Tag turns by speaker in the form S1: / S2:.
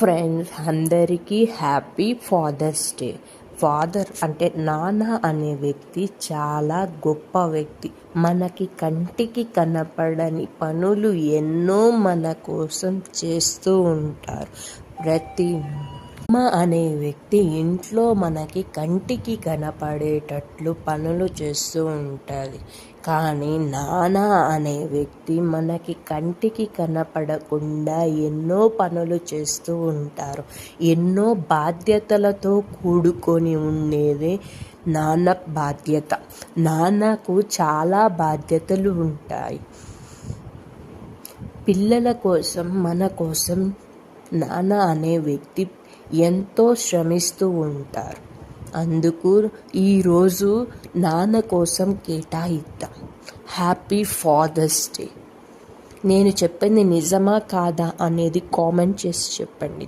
S1: Friends అందరికీ happy fathers day. Father అంటే నాన్న అనే వ్యక్తి చాలా గొప్ప వ్యక్తి. మనకి కంటికి కనపడని పనులు ఎన్నో మన కోసం చేస్తూ ఉంటారు. ప్రతి అమ్మ అనే వ్యక్తి ఇంట్లో మనకి కంటికి కనపడేటట్లు పనులు చేస్తూ ఉంటుంది. కానీ నాన్న అనే వ్యక్తి మనకి కంటికి కనపడకుండా ఎన్నో పనులు చేస్తూ ఉంటారు. ఎన్నో బాధ్యతలతో కూడుకొని ఉండేదే నాన్న బాధ్యత. నాన్నకు చాలా బాధ్యతలు ఉంటాయి. పిల్లల కోసం, మన కోసం నాన్న అనే వ్యక్తి ఎంతో శ్రమిస్తూ ఉంటారు. అందుకు ఈరోజు నాన్న కోసం కేటాయిద్దాం. Happy fathers day. నేను చెప్పింది నిజమా కాదా అనేది కామెంట్ చేసి చెప్పండి.